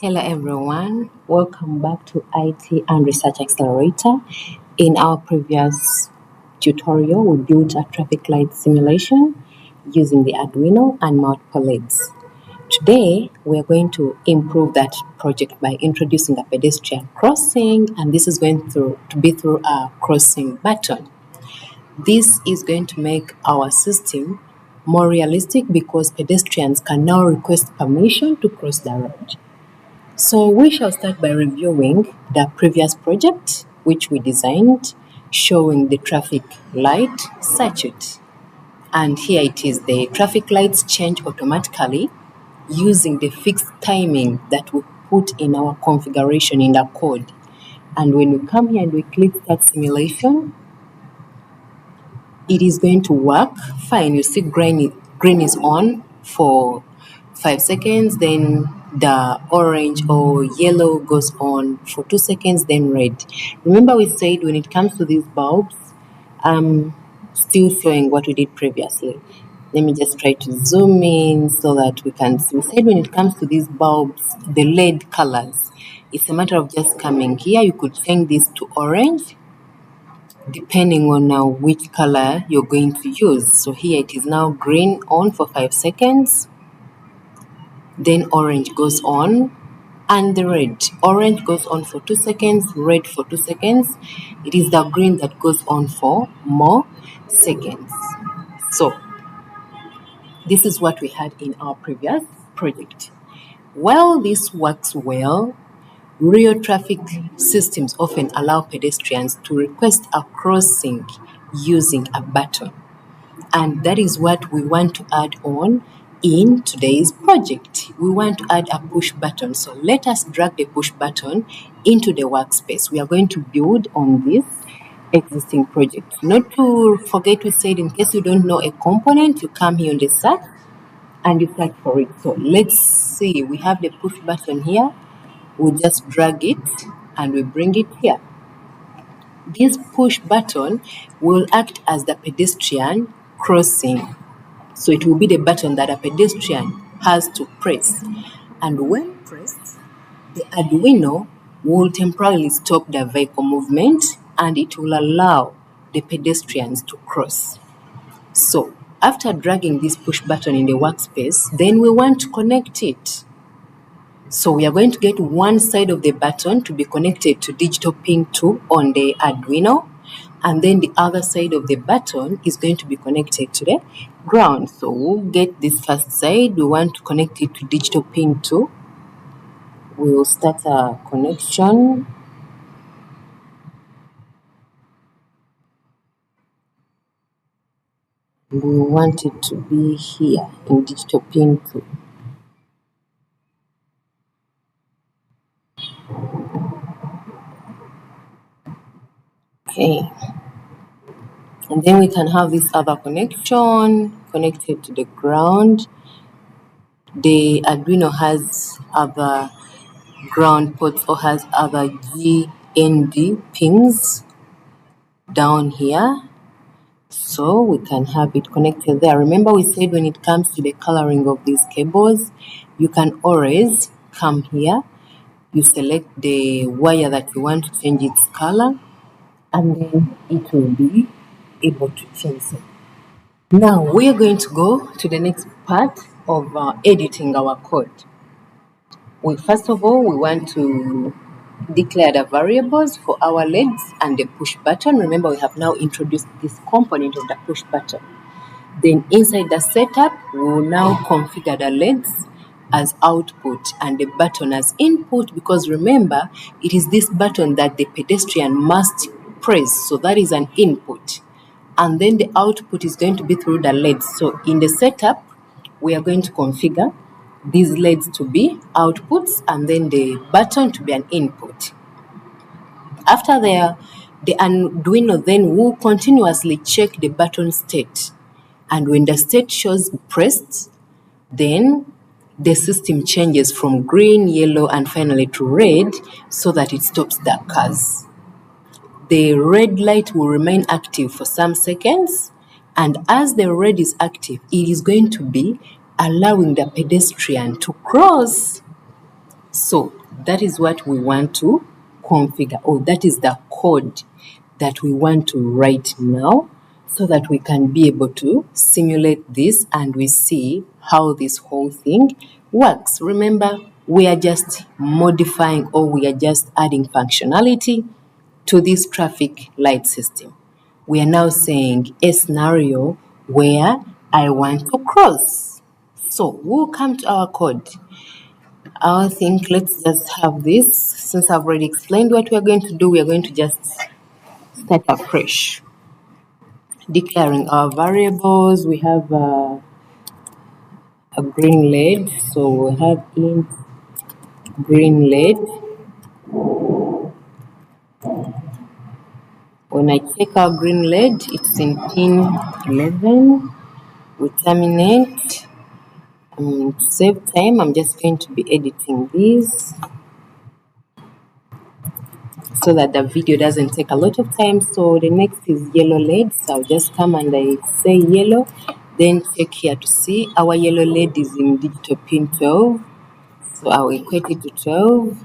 Hello everyone, welcome back to IT and Research Accelerator. In our previous tutorial, we built a traffic light simulation using the Arduino and multiple LEDs. Today, we are going to improve that project by introducing a pedestrian crossing, and this is going to be through a crossing button. This is going to make our system more realistic because pedestrians can now request permission to cross the road. So we shall start by reviewing the previous project which we designed, showing the traffic light circuit. And here it is, the traffic lights change automatically using the fixed timing that we put in our configuration in the code. And when we come here and we click start simulation, it is going to work fine. You see green is on for 5 seconds, then the orange or yellow goes on for 2 seconds, then red. Remember we said when it comes to these bulbs, still showing what we did previously. Let me just try to zoom in so that we can see. We said when it comes to these bulbs, the LED colors, it's a matter of just coming here. You could change this to orange depending on which color you're going to use. So here it is now green on for 5 seconds, then orange goes on, and the red. Orange goes on for 2 seconds, red for 2 seconds. It is the green that goes on for more seconds. So this is what we had in our previous project. While this works well, real traffic systems often allow pedestrians to request a crossing using a button. And that is what we want to add on in today's project. We want to add a push button. So let us drag the push button into the workspace. We are going to build on this existing project. Not to forget, we said in case you don't know a component, you come here on the search and you search for it. So let's see, we have the push button here. We'll just drag it and we bring it here. This push button will act as the pedestrian crossing. So it will be the button that a pedestrian has to press. And when pressed, the Arduino will temporarily stop the vehicle movement and it will allow the pedestrians to cross. So after dragging this push button in the workspace, then we want to connect it. So we are going to get one side of the button to be connected to digital pin 2 on the Arduino, and then the other side of the button is going to be connected to the ground. So we'll get this first side. We want to connect it to digital pin 2. We will start a connection. We want it to be here in digital pin 2. Okay. And then we can have this other connection connected to the ground. The Arduino has other ground ports or has other GND pins down here. So we can have it connected there. Remember we said when it comes to the coloring of these cables, you can always come here. You select the wire that you want to change its color, and then it will be able to change it. Now we are going to go to the next part of editing our code. First of all, we want to declare the variables for our LEDs and the push button. Remember, we have now introduced this component of the push button. Then inside the setup, we will now configure the LEDs as output and the button as input, because remember, it is this button that the pedestrian must press. So that is an input. And then the output is going to be through the LEDs. So in the setup, we are going to configure these LEDs to be outputs and then the button to be an input. After there, the Arduino then will continuously check the button state. And when the state shows pressed, then the system changes from green, yellow, and finally to red so that it stops the cars. The red light will remain active for some seconds, and as the red is active, it is going to be allowing the pedestrian to cross. So that is what we want to configure, or that is the code that we want to write now, so that we can be able to simulate this and we see how this whole thing works. Remember, we are just modifying, or we are just adding functionality to this traffic light system. We are now saying a scenario where I want to cross. So we'll come to our code. I think let's just have this. Since I've already explained what we are going to do, we are going to just start afresh. Declaring our variables, we have a green LED, so we have in green LED. When I check our green LED, it's in pin 11. We terminate. To save time, I'm just going to be editing this so that the video doesn't take a lot of time. So the next is yellow LED. So I'll just come and I say yellow, then check here to see our yellow LED is in digital pin 12. So I'll equate it to 12.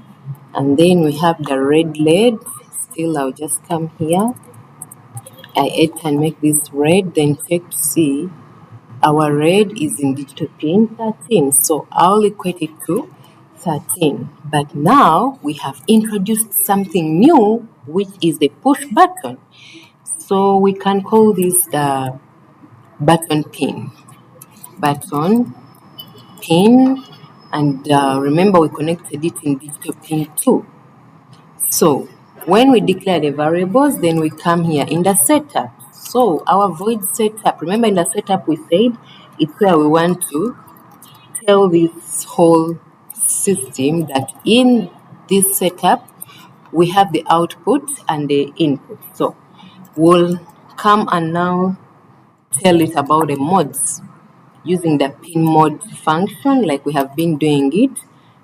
And then we have the red LED. Still, I'll just come here. I edit and make this red, then check to see our red is in digital pin 13. So I'll equate it to 13. But now we have introduced something new, which is the push button. So we can call this the button pin. Button pin. And remember, we connected it in digital pin 2. So when we declare the variables, then we come here in the setup. So our void setup, remember in the setup we said it's where we want to tell this whole system that in this setup we have the output and the input. So we'll come and now tell it about the modes using the pin mode function like we have been doing it.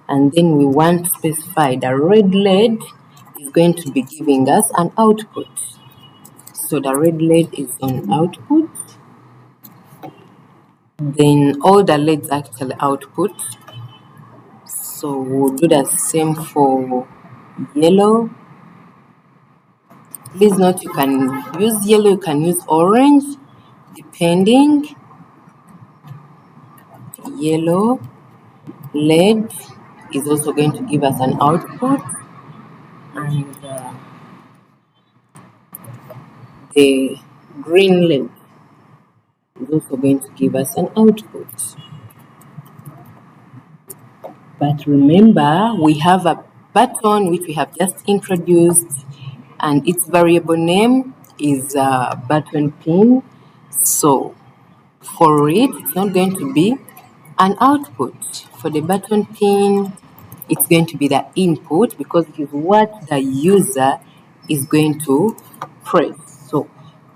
And then we want to specify the red LED is going to be giving us an output. So the red LED is on output. Then all the LEDs actually output. So we'll do the same for yellow. Please note you can use yellow, you can use orange, depending. Yellow LED is also going to give us an output. And the green LED is also going to give us an output. But remember, we have a button which we have just introduced, and its variable name is button pin. So for it, it's not going to be an output. For the button pin, it's going to be the input because it is what the user is going to press. So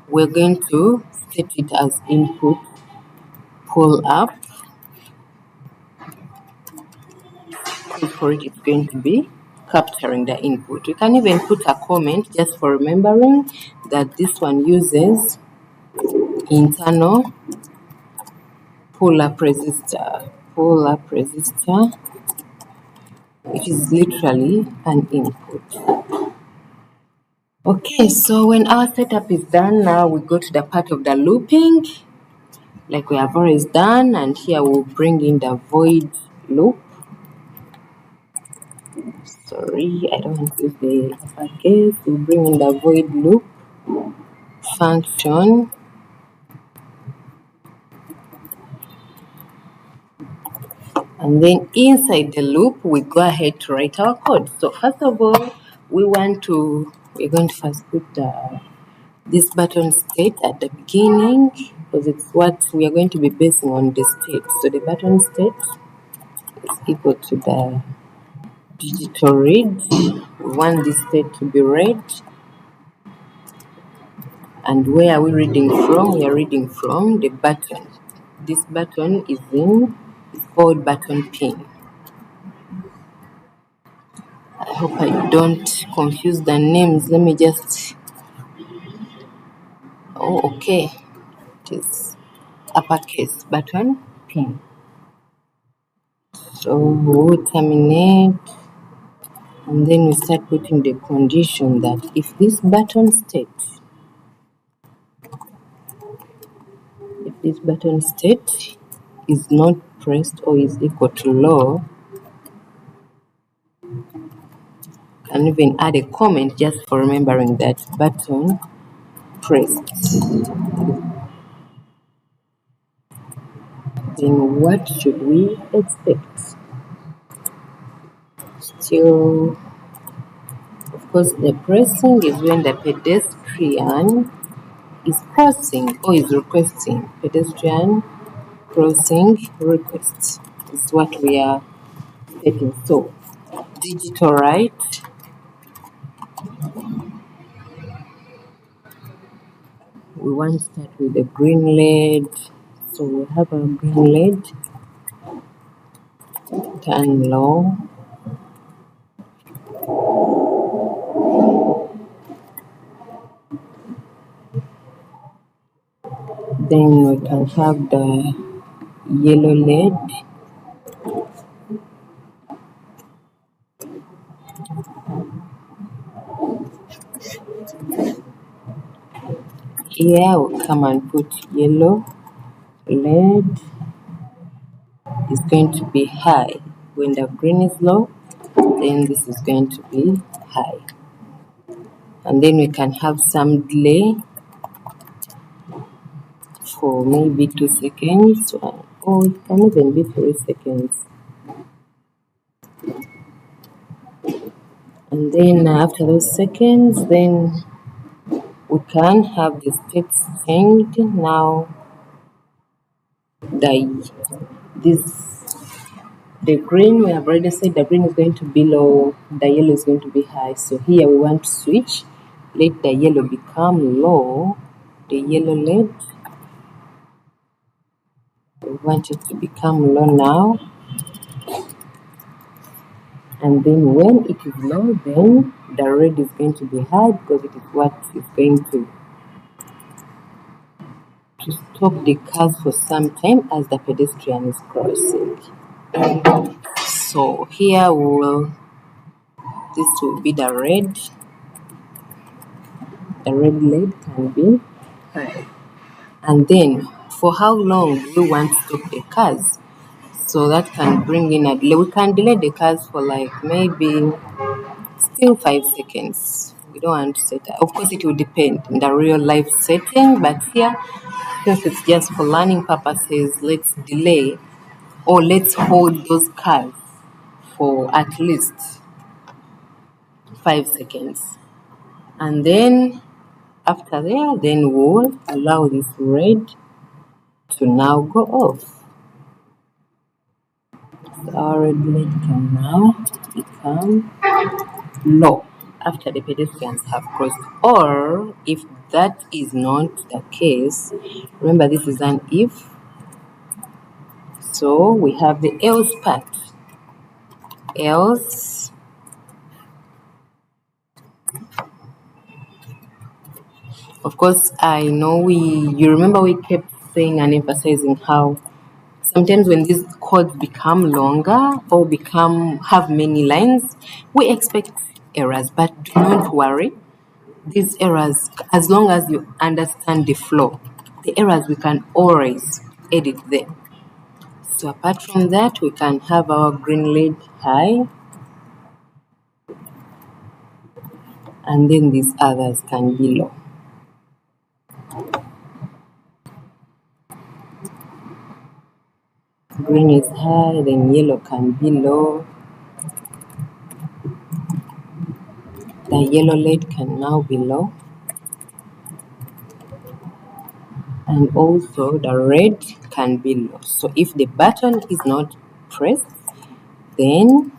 we're going to set it as input pull up. For it, it's going to be capturing the input. We can even put a comment just for remembering that this one uses internal pull-up resistor. Pull-up resistor, which is literally an input. Okay, so when our setup is done, now we go to the part of the looping, like we have always done, and here we'll bring in the void loop. Sorry, I don't want to use the uppercase. We'll bring in the void loop function. And then inside the loop, we go ahead to write our code. So first of all, we're going to first put this button state at the beginning because it's what we are going to be basing on the state. So the button state is equal to the digital read. We want this state to be read. And where are we reading from? We are reading from the button. This button is called button pin. I hope I don't confuse the names. Let me just... Oh, okay. It is uppercase button pin. So we'll terminate. And then we start putting the condition that if this button state is not pressed or is equal to low, and even add a comment just for remembering that button pressed. Then what should we expect? Still, of course, the pressing is when the pedestrian is crossing or is requesting. Pedestrian crossing request is what we are setting. So, digital right, we want to start with the green LED. So we have a green LED, turn low. Then we can have the yellow LED. Here we'll come and put yellow LED is going to be high. When the green is low, then this is going to be high. And then we can have some delay for maybe 2 seconds, or it can even be 3 seconds. And then after those seconds, then we can have the states changed. Now the green, we have already said the green is going to be low, the yellow is going to be high. So here we want to switch, let the yellow become low, the yellow LED, we want it to become low now. And then when it is low, then the red is going to be high because it is what is going to stop the cars for some time as the pedestrian is crossing. So here this will be the red. The red LED can be high. And then for how long we want to stop the cars? So that can bring in a delay. We can delay the cars for like maybe still 5 seconds. We don't want to set that. Of course, it will depend in the real life setting, but here, since it's just for learning purposes, let's delay or let's hold those cars for at least 5 seconds. And then after there, then we'll allow this red to now go off. So our red light can now become low after the pedestrians have crossed. Or if that is not the case, remember this is an if, so we have the else part. Else, of course, I know you remember we kept saying and emphasizing how sometimes when these codes become longer or have many lines, we expect errors, but do not worry. These errors, as long as you understand the flow, the errors we can always edit them. So apart from that, we can have our green LED high, and then these others can be low. Green is high, then yellow can be low. The yellow LED can now be low. And also the red can be low. So if the button is not pressed, then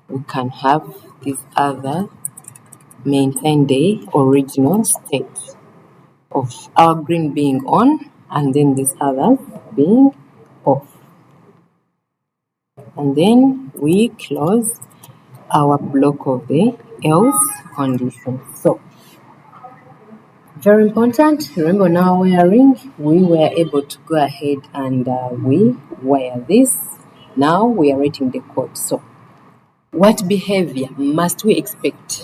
we can have this other maintain the original state of our green being on and then this other being off. And then we close our block of the else condition. So very important, remember now wiring, we were able to go ahead and we wire this. Now we are writing the code. So What behavior must we expect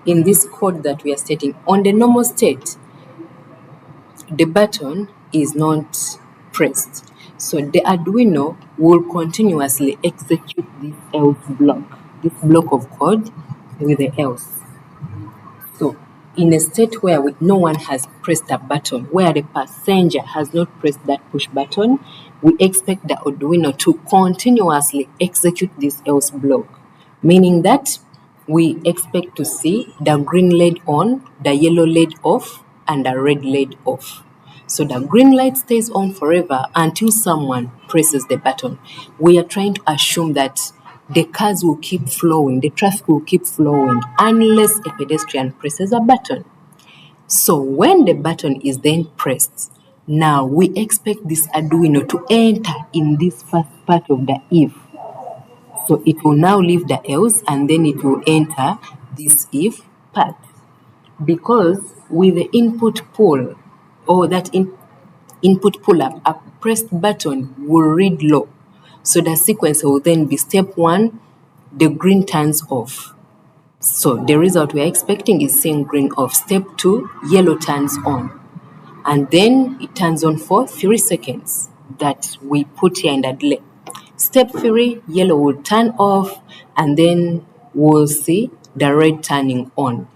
in this code that we are stating? On the normal state, the button is not pressed. So the Arduino will continuously execute this block of code with the else. So in a state where no one has pressed a button, where the passenger has not pressed that push button, we expect the Arduino to continuously execute this else block, meaning that we expect to see the green LED on, the yellow LED off, and the red LED off. So the green light stays on forever until someone presses the button. We are trying to assume that the cars will keep flowing, the traffic will keep flowing unless a pedestrian presses a button. So when the button is then pressed, now we expect this Arduino to enter in this first part of the if. So it will now leave the else and then it will enter this if part. Because with the input pull or that input pull up, a pressed button will read low. So the sequence will then be step 1, the green turns off. So the result we're expecting is seeing green off. Step 2, yellow turns on. And then it turns on for 3 seconds that we put here in the delay. Step 3, yellow will turn off and then we'll see the red turning on.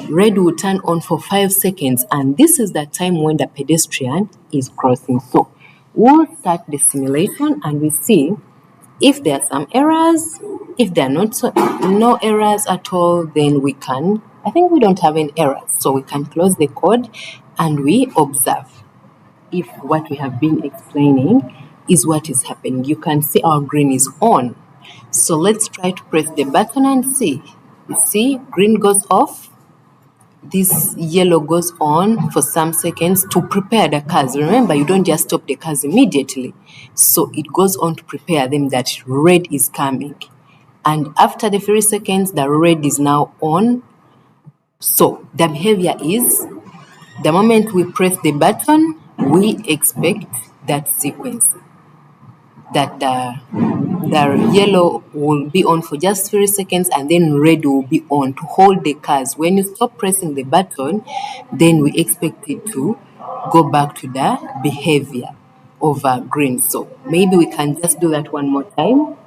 Red will turn on for 5 seconds and this is the time when the pedestrian is crossing. So we'll start the simulation and we see if there are some errors. If there are no errors at all, then I think we don't have any errors. So we can close the code and we observe if what we have been explaining is what is happening. You can see our green is on. So let's try to press the button and see. You see, green goes off. This yellow goes on for some seconds to prepare the cars. Remember, you don't just stop the cars immediately. So it goes on to prepare them that red is coming. And after the 3 seconds, the red is now on. So the behavior is, the moment we press the button, we expect that sequence. That the yellow will be on for just 3 seconds and then red will be on to hold the cars. When you stop pressing the button, then we expect it to go back to the behavior of green. So maybe we can just do that one more time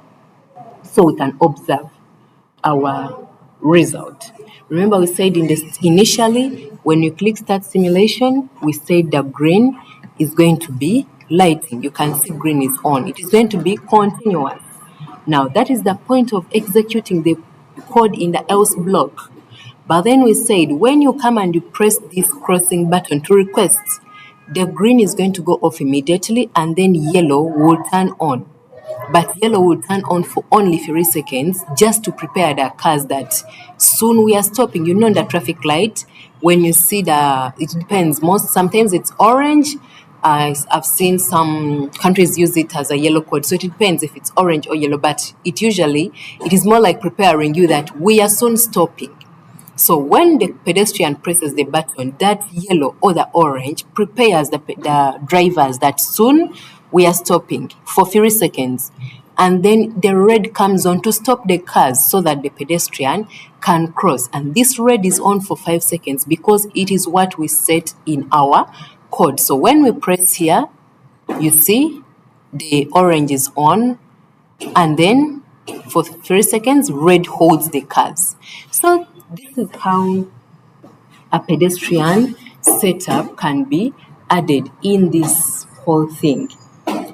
so we can observe our result. Remember we said initially when you click start simulation, we said the green is going to be lighting. You can see green is on. It is going to be continuous. Now that is the point of executing the code in the else block. But then we said when you come and you press this crossing button to request, the green is going to go off immediately and then yellow will turn on. But yellow will turn on for only 3 seconds just to prepare the cars that soon we are stopping. You know, the traffic light, when you see it depends. Sometimes it's orange. I've seen some countries use it as a yellow code. So it depends if it's orange or yellow, but it is more like preparing you that we are soon stopping. So when the pedestrian presses the button, that yellow or the orange prepares the drivers that soon we are stopping for 3 seconds. And then the red comes on to stop the cars so that the pedestrian can cross. And this red is on for 5 seconds because it is what we set in our code. So when we press here, you see the orange is on and then for 3 seconds, red holds the cars. So this is how a pedestrian setup can be added in this whole thing,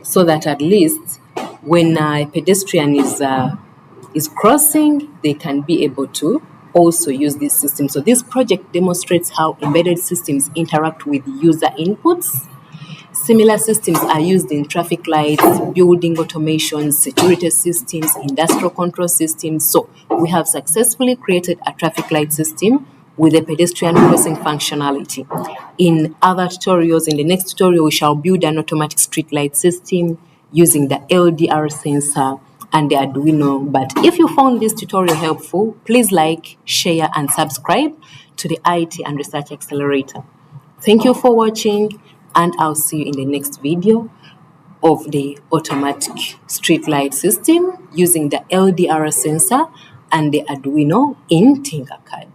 so that at least when a pedestrian is crossing, they can be able to also use this system. So this project demonstrates how embedded systems interact with user inputs. Similar systems are used in traffic lights, building automations, security systems, industrial control systems. So we have successfully created a traffic light system with a pedestrian crossing functionality. In other tutorials, in the next tutorial, we shall build an automatic street light system using the LDR sensor and the Arduino. But if you found this tutorial helpful, please like, share, and subscribe to the IT and Research Accelerator. Thank you for watching, and I'll see you in the next video of the automatic street light system using the LDR sensor and the Arduino in Tinkercad.